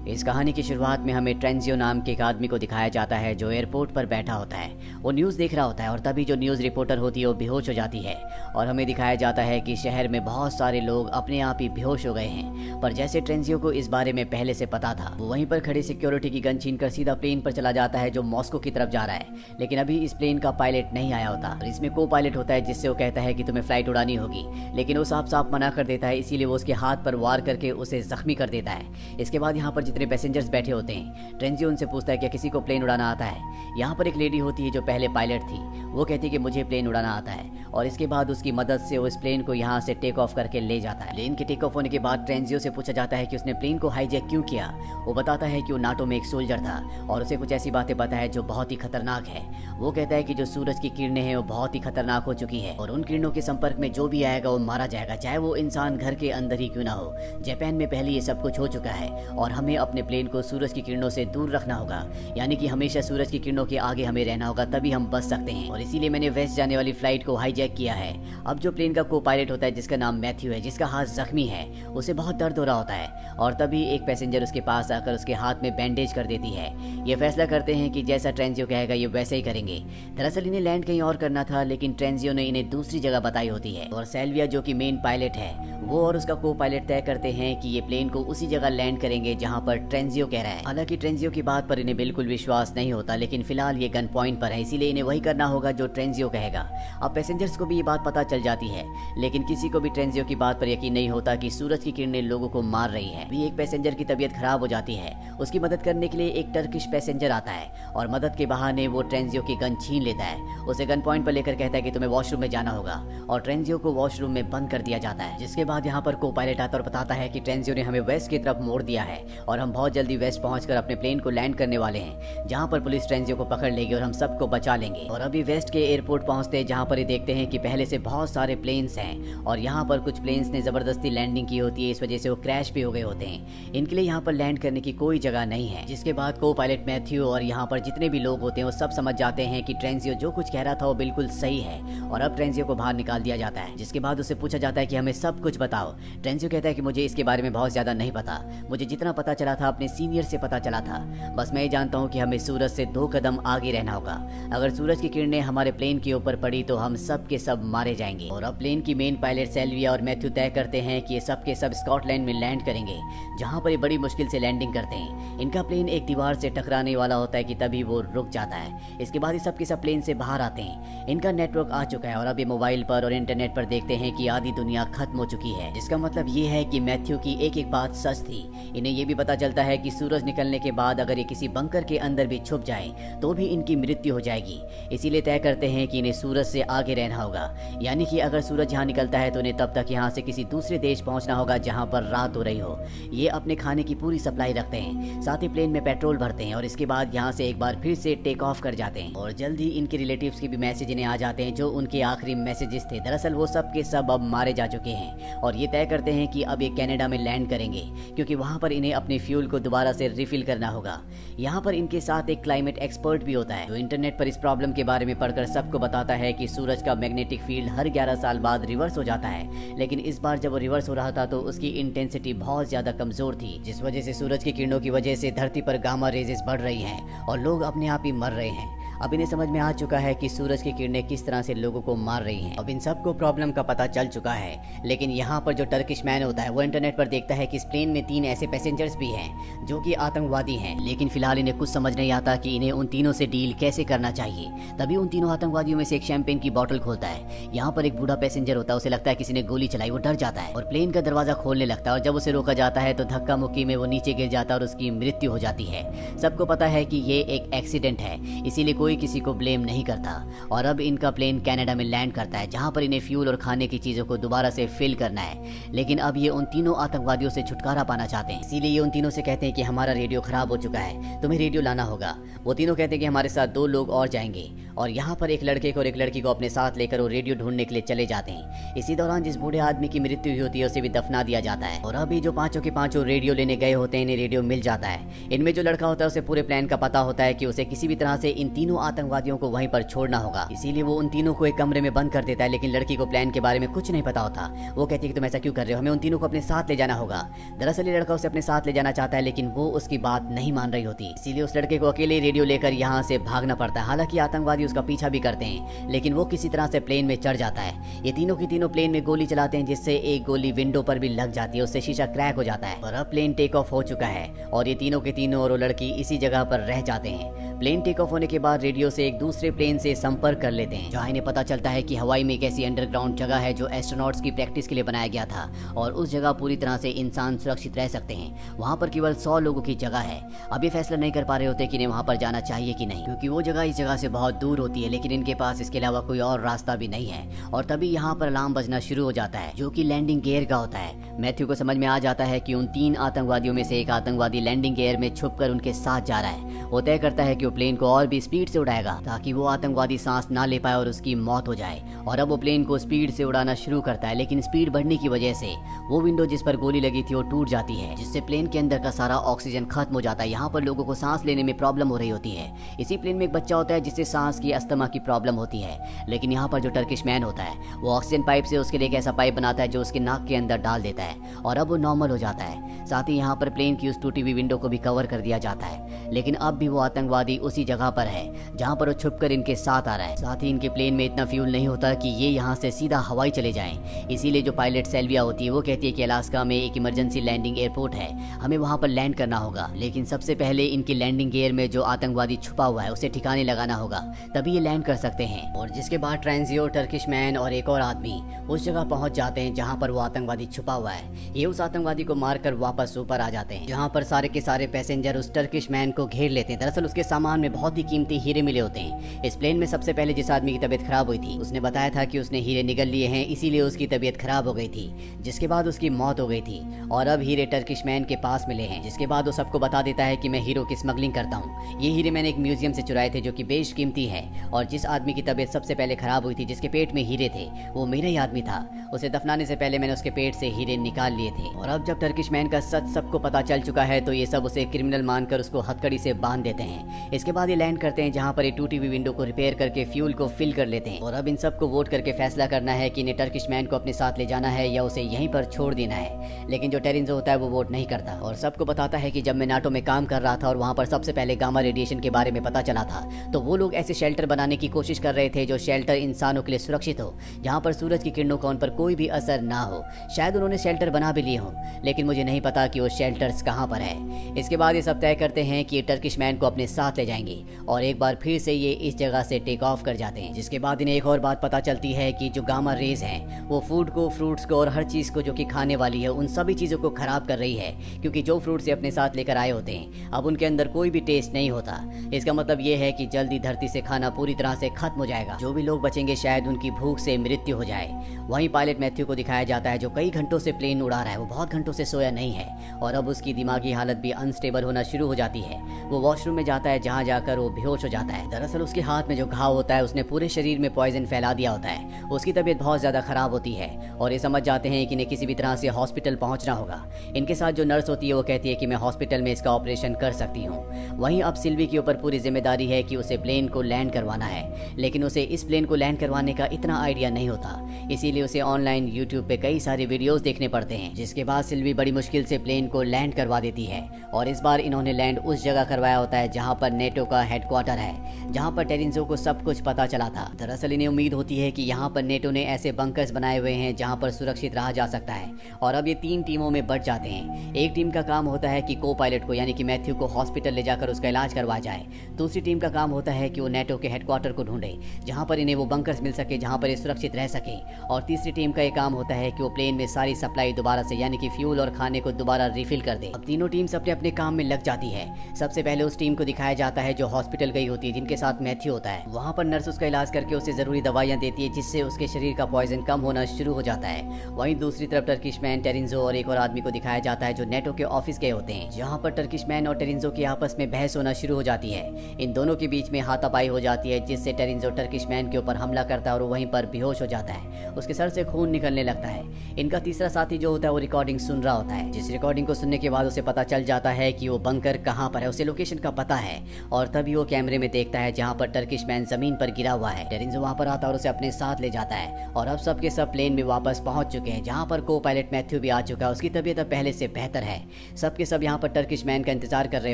इस कहानी की शुरुआत में हमें ट्रेंजियो नाम के एक आदमी को दिखाया जाता है जो एयरपोर्ट पर बैठा होता है। वो न्यूज़ देख रहा होता है और तभी जो न्यूज़ रिपोर्टर होती है वो बेहोश हो जाती है और हमें दिखाया जाता है कि शहर में बहुत सारे लोग अपने आप ही बेहोश हो गए हैं। पर जैसे ट्रेंजियो को इस बारे में पहले से पता था, वो वहीं पर खड़ी सिक्योरिटी की गन छीनकर सीधा प्लेन पर चला जाता है जो मॉस्को की तरफ जा रहा है। लेकिन अभी इस प्लेन का पायलट नहीं आया होता और इसमें को पायलट होता है जिससे वो कहता है कि तुम्हें फ्लाइट उड़ानी होगी, लेकिन वो साफ साफ मना कर देता है। इसीलिए वो उसके हाथ पर वार करके उसे जख्मी कर देता है। इसके बाद यहाँ पर जितने पैसेंजर्स बैठे होते हैं, ट्रेंजियो उनसे पूछता है कि किसी को प्लेन उड़ाना आता है। यहाँ पर एक लेडी होती है जो पहले पायलट थी, वो कहती है कि मुझे प्लेन उड़ाना आता है और इसके बाद उसकी मदद से वो इस प्लेन को यहाँ से टेक ऑफ करके ले जाता है। प्लेन के टेक ऑफ होने के बाद ट्रेंजियो से पूछा जाता है कि उसने प्लेन को हाईजैक क्यों किया। वो बताता है कि वो नाटो में एक सोल्जर था और उसे कुछ ऐसी बातें पता है जो बहुत ही खतरनाक है। वो कहता है कि जो सूरज की किरणें हैं वो बहुत ही खतरनाक हो चुकी है और उन किरणों के संपर्क में जो भी आएगा वो मारा जाएगा, चाहे वो इंसान घर के अंदर ही क्यों ना हो। जापान में पहले ये सब कुछ हो चुका है और हमें अपने प्लेन को सूरज की किरणों से दूर रखना होगा, यानी कि हमेशा सूरज की किरणों के आगे हमें रहना होगा, तभी हम बच सकते हैं। और इसीलिए मैंने वेस्ट जाने वाली फ्लाइट को हाईजैक किया है। अब जो प्लेन का को पायलट होता है जिसका नाम मैथ्यू है, जिसका हाथ जख्मी है, उसे बहुत दर्द हो रहा होता है और तभी एक पैसेंजर उसके पास आकर उसके हाथ में बैंडेज कर देती है। ये फैसला करते हैं कि जैसा ट्रेंजियो कहेगा ये वैसे ही करेंगे। दरअसल इन्हें लैंड कहीं और करना था, लेकिन ट्रेंजियो ने इन्हें दूसरी जगह बताई होती है और सेल्विया जो कि मेन पायलट है, वो और उसका को पायलट तय करते हैं कि ये प्लेन को उसी जगह लैंड करेंगे जहां पर ट्रेंजियो कह रहा है। हालांकि ट्रेंजियो की बात पर इन्हें बिल्कुल विश्वास नहीं होता, लेकिन फिलहाल ये गन पॉइंट पर है, इसीलिए इन्हें वही करना होगा जो ट्रेंजियो कहेगा। अब पैसेंजर्स को भी ये बात पता चल जाती है, लेकिन किसी को भी ट्रेंजियो की बात पर यकीन नहीं होता कि सूरज की किरणें लोगों को मार रही है। अभी एक पैसेंजर की तबीयत खराब हो जाती है, उसकी मदद करने के लिए एक टर्किश पैसेंजर आता है और मदद के बहाने वो ट्रेंजियो की गन छीन लेता है। उसे गन पॉइंट पर लेकर कहता है कि तुम्हें वॉशरूम में जाना होगा और ट्रेंजियो को वॉशरूम में बंद कर दिया जाता है। जिसके बाद यहाँ पर को पायलट आता और बताता है कि ट्रेंजियो ने हमें वेस्ट की तरफ मोड़ दिया है और हम बहुत जल्दी वेस्ट पहुंचकर अपने प्लेन को लैंड करने वाले हैं, जहां पर पुलिस ट्रेंजियो को पकड़ लेगी और हम सबको बचा लेंगे। और अभी वेस्ट के एयरपोर्ट पहुंचते हैं जहां पर ये देखते हैं कि पहले से बहुत सारे प्लेन्स हैं और यहाँ पर कुछ प्लेन्स ने जबरदस्ती लैंडिंग की होती है, इस वजह से वो क्रैश भी हो गए होते हैं। इनके लिए यहाँ पर लैंड करने की कोई जगह नहीं है। जिसके बाद को पायलट मैथ्यू और यहाँ पर जितने भी लोग होते हैं वो सब समझ जाते हैं कि ट्रेंजियो जो कुछ कह रहा था वो बिल्कुल सही है और अब ट्रेंजियो को बाहर निकाल दिया जाता है। जिसके बाद उसे पूछा जाता है कि हमें सब कुछ बताओ। ट्रेंजियो कहता है कि मुझे इसके बारे में बहुत ज्यादा नहीं पता, मुझे जितना पता चला था अपने सीनियर से पता चला था। बस मैं ये जानता हूँ कि हमें सूरज से 2 कदम आगे रहना होगा। अगर सूरज की किरणें हमारे प्लेन के ऊपर पड़ी तो हम सब के सब मारे जाएंगे। और अब प्लेन की मेन पायलट सेल्विया और मैथ्यू तय करते हैं कि ये सब के सब स्कॉटलैंड में लैंड करेंगे, जहाँ पर ये बड़ी मुश्किल से लैंडिंग करते हैं। इनका प्लेन एक दीवार से टकराने वाला होता है कि तभी वो रुक जाता है। इसके बाद ये सब के सब प्लेन से बाहर आते हैं। इनका नेटवर्क आ चुका है और अब ये मोबाइल पर और इंटरनेट पर देखते हैं कि आधी दुनिया खत्म हो चुकी है, जिसका मतलब ये है कि मैथ्यू की एक एक बात सच थी। इन्हें ये भी पता चलता है कि सूरज निकलने के बाद अगर ये किसी बंकर के अंदर भी छुप जाए तो भी इनकी मृत्यु हो जाएगी। इसीलिए तय करते हैं कि इन्हें सूरज से आगे रहना होगा, यानी कि अगर सूरज यहाँ निकलता है तो इन्हें तब तक यहाँ से किसी दूसरे देश पहुँचना होगा जहाँ पर रात हो रही हो। ये अपने खाने की पूरी सप्लाई रखते हैं, साथ ही प्लेन में पेट्रोल भरते हैं और इसके बाद यहाँ से एक बार फिर से टेक ऑफ कर जाते हैं। और जल्द ही इनके रिलेटिव्स के भी मैसेज इन्हें आ जाते हैं जो उनके आखिरी मैसेजेस थे। दरअसल वो सब के सब अब मारे जा चुके हैं और ये तय करते हैं कि अब ये कनाडा में लैंड करेंगे, क्योंकि वहाँ पर इन्हें अपने फ्यूल को दोबारा से रिफिल करना होगा। यहाँ पर इनके साथ एक क्लाइमेट एक्सपर्ट भी होता है जो इंटरनेट पर इस प्रॉब्लम के बारे में पढ़कर सबको बताता है कि सूरज का मैग्नेटिक फील्ड हर 11 साल बाद रिवर्स हो जाता है। लेकिन इस बार जब वो रिवर्स हो रहा था तो उसकी इंटेंसिटी बहुत ज्यादा कमजोर थी, जिस वजह से सूरज की किरणों की वजह से धरती पर गामा रेजेस बढ़ रही हैं और लोग अपने आप ही मर रहे हैं। अब इन्हें समझ में आ चुका है कि सूरज की किरणें किस तरह से लोगों को मार रही हैं। अब इन सबको प्रॉब्लम का पता चल चुका है, लेकिन यहाँ पर जो टर्किश मैन होता है वो इंटरनेट पर देखता है कि इस प्लेन में 3 ऐसे पैसेंजर्स भी हैं जो कि आतंकवादी हैं। लेकिन फिलहाल इन्हें कुछ समझ नहीं आता कि इन्हें उन तीनों से डील कैसे करना चाहिए। तभी उन तीनों आतंकवादियों में से एक शैंपेन की बोतल खोलता है। यहाँ पर एक बूढ़ा पैसेंजर होता है, उसे लगता है किसी ने गोली चलाई, वो डर जाता है और प्लेन का दरवाजा खोलने लगता है और जब उसे रोका जाता है तो धक्का मुक्की में वो नीचे गिर जाता है और उसकी मृत्यु हो जाती है। सबको पता है कि ये एक एक्सीडेंट है, इसीलिए कोई किसी को ब्लेम नहीं करता। और अब इनका प्लेन कनाडा में लैंड करता है जहां पर इन्हें फ्यूल और खाने की चीजों को दोबारा से फिल करना है। लेकिन अब ये उन तीनों आतंकवादियों से छुटकारा पाना चाहते हैं, इसीलिए ये उन तीनों से कहते हैं कि हमारा रेडियो खराब हो चुका है, तुम्हें रेडियो लाना होगा। वो तीनों कहते हैं कि हमारे साथ 2 लोग और जाएंगे और यहाँ पर एक लड़के को और एक लड़की को अपने साथ लेकर वो रेडियो ढूंढने के लिए चले जाते हैं। इसी दौरान जिस बूढ़े आदमी की मृत्यु हुई होती है उसे भी दफना दिया जाता है और अभी जो 5 के 5 रेडियो लेने गए होते हैं इन्हें रेडियो मिल जाता है। इनमें जो लड़का होता है उसे पूरे प्लान का पता होता है कि उसे किसी भी तरह से इन तीनों आतंकवादियों को वहीं पर छोड़ना होगा। इसीलिए वो उन तीनों को एक कमरे में बंद कर देता है, लेकिन लड़की को प्लान के बारे में कुछ नहीं पता होता। वो कहती है कि तुम ऐसा क्यों कर रहे हो, हमें उन तीनों को अपने साथ ले जाना होगा। दरअसल ये लड़का उसे अपने साथ ले जाना चाहता है, लेकिन वो उसकी बात नहीं मान रही होती। इसीलिए उस लड़के को अकेले रेडियो लेकर यहाँ से भागना पड़ता है। हालांकि आतंकवादी उसका पीछा भी करते हैं, लेकिन वो किसी तरह से प्लेन में चढ़ जाता है। ये तीनों की तीनों प्लेन में गोली चलाते हैं, जिससे एक गोली विंडो पर भी लग जाती है, उससे शीशा क्रैक हो जाता है और अब प्लेन टेक ऑफ हो चुका है और ये तीनों के तीनों और वो लड़की इसी जगह पर रह जाते हैं। प्लेन टेक ऑफ होने के बाद रेडियो से एक दूसरे प्लेन से संपर्क कर लेते हैं, जहाँ इन्हें पता चलता है कि हवाई में एक ऐसी अंडरग्राउंड जगह है जो एस्ट्रोनॉट्स की प्रैक्टिस के लिए बनाया गया था और उस जगह पूरी तरह से इंसान सुरक्षित रह सकते हैं। वहाँ पर केवल 100 लोगों की जगह है। अब ये फैसला नहीं कर पा रहे होते कि इन्हें वहाँ पर जाना चाहिए कि नहीं, क्योंकि वो जगह इस जगह से बहुत दूर होती है, लेकिन इनके पास इसके अलावा कोई और रास्ता भी नहीं है। और तभी यहाँ पर अलार्म बजना शुरू हो जाता है, जो कि लैंडिंग गियर का होता है। मैथ्यू को समझ में आ जाता है कि उन 3 आतंकवादियों में से एक आतंकवादी लैंडिंग गियर में छुपकर उनके साथ जा रहा है। वो तय करता है कि वो प्लेन को और भी स्पीड से उड़ाएगा ताकि वो आतंकवादी सांस ना ले पाए और उसकी मौत हो जाए। और अब वो प्लेन को स्पीड से उड़ाना शुरू करता है, लेकिन स्पीड बढ़ने की वजह से वो विंडो जिस पर गोली लगी थी वो टूट जाती है, जिससे प्लेन के अंदर का सारा ऑक्सीजन खत्म हो जाता है। यहाँ पर लोगों को सांस लेने में प्रॉब्लम हो रही होती है। इसी प्लेन में एक बच्चा होता है जिससे सांस की अस्थमा की प्रॉब्लम होती है, लेकिन यहाँ पर जो टर्किश मैन होता है वो ऑक्सीजन पाइप से उसके लिए एक ऐसा पाइप बनाता है जो उसके नाक के अंदर डाल देता है और अब वो नॉर्मल हो जाता है। साथ ही यहाँ पर प्लेन की उस टूटी हुई विंडो को भी कवर कर दिया जाता है, लेकिन अब भी वो आतंकवादी उसी जगह पर है जहाँ पर वो छुपकर इनके साथ आ रहा है। साथ ही इनके प्लेन में इतना फ्यूल नहीं होता कि ये यहाँ से सीधा हवाई चले जाएं। इसीलिए जो पायलट सेल्विया होती है वो कहती है कि अलास्का में एक इमरजेंसी लैंडिंग एयरपोर्ट है, हमें वहाँ पर लैंड करना होगा, लेकिन सबसे पहले इनकी लैंडिंग गियर में जो आतंकवादी छुपा हुआ है उसे ठिकाने लगाना होगा, तभी ये लैंड कर सकते हैं। और जिसके बाद ट्रांजियो, टर्किश मैन और एक और आदमी उस जगह पहुंच जाते हैं जहाँ पर वो आतंकवादी छुपा हुआ है। ये उस आतंकवादी को मारकर वापस ऊपर आ जाते हैं, जहाँ पर सारे के सारे पैसेंजर उस टर्किश मैन को घेर लेते हैं। दरअसल उसके सामान में बहुत ही कीमती हीरे मिले होते हैं। इस प्लेन में सबसे पहले जिस आदमी की तबीयत खराब हुई थी उसने बताया था कि उसने हीरे निगल लिए हैं, इसीलिए उसकी तबीयत खराब हो गई थी, जिसके बाद उसकी मौत हो गई थी और अब हीरे टर्किश मैन के पास मिले हैं। जिसके बाद वो सबको बता देता है कि मैं हीरो की स्मगलिंग करता हूँ। ये हीरे मैंने एक म्यूजियम से चुराए थे जो कि बेशकीमती है, और जिस आदमी की तबीयत सबसे पहले खराब हुई थी, जिसके पेट में हीरे थे, वो मेरा ही आदमी था। उसे दफनाने से पहले मैंने उसके पेट से हीरे निकाल लिए थे। और अब जब टर्किश मैन का सच सबको पता चल चुका है तो ये सब उसे क्रिमिनल मानकर उसको हथकड़ी से बांध देते हैं। इसके बाद ये लैंड करते हैं जहाँ पर ये टूटी हुई विंडो को रिपेयर करके फ्यूल को फिल कर लेते हैं। और अब इन सबको वोट करके फैसला करना है कि इन्हें टर्किश मैन को अपने साथ ले जाना है या उसे यहीं पर छोड़ देना है। लेकिन जो टेरिंजो होता है वो वोट नहीं करता और सबको बताता है कि जब मैं नाटो में काम कर रहा था और वहाँ पर सबसे पहले गामा रेडिएशन के बारे में पता चला था, तो वो लोग ऐसे शेल्टर बनाने की कोशिश कर रहे थे जो शेल्टर इंसानों के लिए सुरक्षित हो, जहाँ पर सूरज की किरणों का उन पर कोई भी असर ना हो। शायद उन्होंने शेल्टर बना भी लिए हों, लेकिन मुझे नहीं पता कि वो शेल्टर्स कहाँ पर है। इसके बाद ये सब तय करते हैं कि ये टर्किश मैन को अपने साथ ले जाएंगे और एक बार फिर से ये इस जगह से टेक ऑफ कर जाते हैं। जिसके बाद इन्हें एक और बात पता चलती है कि जो गामा रेज हैं वो फूड को, फ्रूट्स को और हर चीज़ को जो कि खाने वाली है उन सभी चीज़ों को खराब कर रही है, क्योंकि जो फ्रूट्स ये अपने साथ लेकर आए होते हैं अब उनके अंदर कोई भी टेस्ट नहीं होता। इसका मतलब ये है कि जल्दी धरती से खाना पूरी तरह से खत्म हो जाएगा। जो भी लोग बचेंगे शायद उनकी भूख से मृत्यु हो जाए। वहीं पायलट मैथ्यू को दिखाया जाता है जो कई घंटों से प्लेन उड़ा रहा है, वो बहुत घंटों से सोया नहीं है और अब उसकी दिमागी हालत भी अनस्टेबल होना शुरू हो जाती है। वो वॉशरूम में जाता है जहाँ जाकर वो बेहोश हो जाता है। दरअसल उसके हाथ में जो घाव होता है उसने पूरे शरीर में पॉइजन फैला दिया होता है। उसकी तबीयत बहुत ज़्यादा खराब होती है और ये समझ जाते हैं कि इन्हें किसी भी तरह से हॉस्पिटल पहुंचना होगा। इनके साथ जो नर्स होती है वो कहती है कि मैं हॉस्पिटल में इसका ऑपरेशन कर सकती हूँ। वहीं अब सिल्वी के ऊपर पूरी जिम्मेदारी है कि उसे प्लेन को लैंड करवाना है, लेकिन उसे इस प्लेन को लैंड करवाने का इतना आइडिया नहीं होता, इसीलिए उसे ऑनलाइन यूट्यूब पे कई सारे वीडियोस देखने पड़ते हैं। जिसके बाद सिल्वी बड़ी मुश्किल से प्लेन को लैंड करवा देती है और इस बार इन्होंने लैंड उस जगह करवाया होता है जहाँ पर नेटो का हेडक्वार्टर है, जहाँ पर टेरिंजो को सब कुछ पता चला था। दरअसल इन्हें उम्मीद होती है कि यहाँ पर नेटो ने ऐसे बंकर्स बनाए हुए हैं जहाँ पर सुरक्षित रहा जा सकता है और अब ये 3 टीमों में बंट जाते हैं। एक टीम का काम होता है कि को पायलट को यानी कि मैथ्यू को हॉस्पिटल ले जाकर उसका इलाज करवा जाए। दूसरी टीम का काम होता है कि वो नेटो के हेडक्वार्टर को ढूंढे जहाँ पर इन्हें वो बंकर्स मिल सके जहाँ पर ये सुरक्षित रह सके। और तीसरी टीम का ये काम होता है कि वो प्लेन में सारी सप्लाई दोबारा से यानी कि फ्यूल और खाने को दोबारा रिफिल कर दे। अब तीनों टीम्स अपने अपने काम में लग जाती है। सबसे पहले उस टीम को दिखाया जाता है जो हॉस्पिटल गई होती है, जिनके साथ मैथ्यू होता है। वहाँ पर नर्स उसका इलाज करके उसे जरूरी दवाइयाँ देती है जिससे उसके शरीर का पॉइजन कम होना शुरू हो जाता है। वहीं दूसरी तरफ टर्किश मैन, टेरिंजो और एक और आदमी को दिखाया जाता है जो नेटो के ऑफिस गए होते हैं, जहाँ पर टर्किश मैन और टेरिंजो की आपस में बहस होना शुरू हो जाती है। इन दोनों के बीच में हाथापाई हो जाती है जिससे टेरिंजो टर्किश मैन के ऊपर हमला करता है और वहीं पर बेहोश हो जाता है। उसके सर से खून निकलने लगता है। इनका तीसरा साथी जो होता है वो रिकॉर्डिंग सुन रहा होता है, जिस रिकॉर्डिंग को सुनने के बाद उसे पता चल जाता है कि वो बंकर कहाँ पर है। उसे लोकेशन का पता है और तभी वो कैमरे में देखता है जहाँ पर टर्किश मैन जमीन पर गिरा हुआ है। टेरेंजो वहाँ पर आता है और उसे अपने साथ ले जाता है और अब सबके सब प्लेन में वापस पहुंच चुके हैं, जहाँ पर को पायलट मैथ्यू भी आ चुका है। उसकी तबीयत अब पहले से बेहतर है। सबके सब यहाँ पर टर्किश मैन का इंतजार कर रहे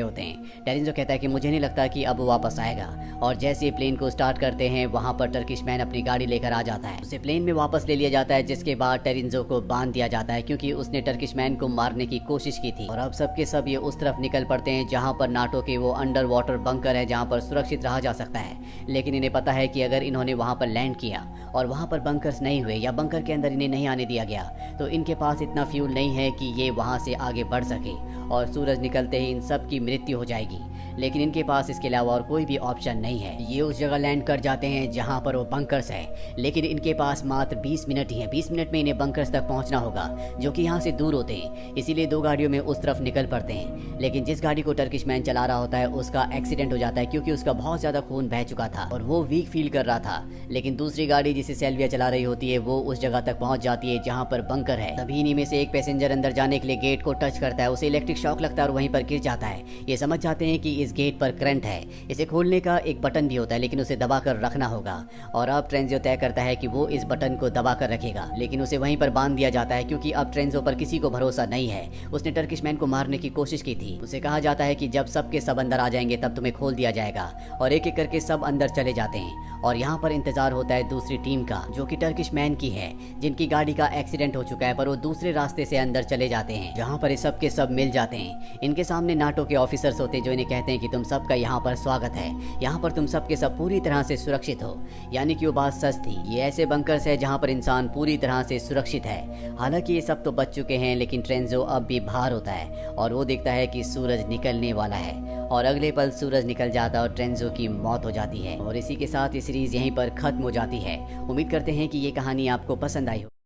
होते हैं। टेरेंजो कहता है कि मुझे नहीं लगता कि अब वो वापस आएगा और जैसे ही प्लेन को स्टार्ट करते हैं वहाँ पर टर्किश मैन अपनी गाड़ी लेकर आ जाता है। उसे प्लेन में वापस ले लिया जाता है, जिसके बाद टेरेंजो को बांध दिया जाता है क्योंकि उसने टर्किश मैन को मारने की कोशिश की थी। और अब सबके सब ये उस तरफ निकल पड़ते हैं जहाँ पर नाटो के वो अंडर वाटर बंकर है जहाँ पर सुरक्षित रहा जा सकता है। लेकिन इन्हें पता है कि अगर इन्होंने वहाँ पर लैंड किया और वहाँ पर बंकर्स नहीं हुए या बंकर के अंदर इन्हें नहीं आने दिया गया तो इनके पास इतना फ्यूल नहीं है कि ये वहाँ से आगे बढ़ सके और सूरज निकलते ही इन सब की मृत्यु हो जाएगी। लेकिन इनके पास इसके अलावा और कोई भी ऑप्शन नहीं है। ये उस जगह लैंड कर जाते हैं जहाँ पर वो बंकर्स है, लेकिन इनके पास मात्र 20 मिनट ही है। 20 मिनट में इन्हें बंकर्स तक पहुँचना होगा जो कि यहाँ से दूर होते हैं, इसीलिए 2 गाड़ियों में उस तरफ निकल पड़ते हैं। लेकिन जिस गाड़ी को टर्किश मैन चला रहा होता है उसका एक्सीडेंट हो जाता है क्योंकि उसका बहुत ज़्यादा खून बह चुका था और वो वीक फील कर रहा था। लेकिन दूसरी गाड़ी जिसे सेल्विया चला रही होती है वो उस जगह तक पहुँच जाती है जहाँ पर बंकर है। तभी इन्हीं में से एक पैसेंजर अंदर जाने के लिए गेट को टच करता है, उसे इलेक्ट्रिक शॉक लगता है और वहीं पर गिर जाता है। ये समझ जाते हैं कि इस गेट पर करंट है। इसे खोलने का एक बटन भी होता है लेकिन उसे दबाकर रखना होगा और अब ट्रेंजो तय करता है कि वो इस बटन को दबाकर रखेगा, लेकिन उसे वहीं पर बांध दिया जाता है क्योंकि अब ट्रेंजो पर किसी को भरोसा नहीं है। उसने टर्किश मैन को मारने की कोशिश की थी। उसे कहा जाता है कि जब सबके सब अंदर आ जाएंगे तब तुम्हें खोल दिया जाएगा और एक एक करके सब अंदर चले जाते हैं और यहाँ पर इंतजार होता है दूसरी टीम का जो कि टर्किश मैन की है, जिनकी गाड़ी का एक्सीडेंट हो चुका है पर वो दूसरे रास्ते से अंदर चले जाते हैं जहाँ पर सब के सब मिल जाते हैं। इनके सामने नाटो के ऑफिसर्स होते हैं जो इन्हें कहते हैं कि तुम सबका यहाँ पर स्वागत है, यहाँ पर तुम सबके सब पूरी तरह से सुरक्षित हो। यानी कि वो बात सच थी। ये ऐसे बंकर्स है जहाँ पर इंसान पूरी तरह से सुरक्षित है। हालांकि ये सब तो बच चुके हैं लेकिन ट्रेंजो अब भी बाहर होता है और वो देखता है कि सूरज निकलने वाला है और अगले पल सूरज निकल जाता है और ट्रेंजो की मौत हो जाती है। और इसी के साथ ये सीरीज यहीं पर खत्म हो जाती है। उम्मीद करते हैं कि ये कहानी आपको पसंद आई हो।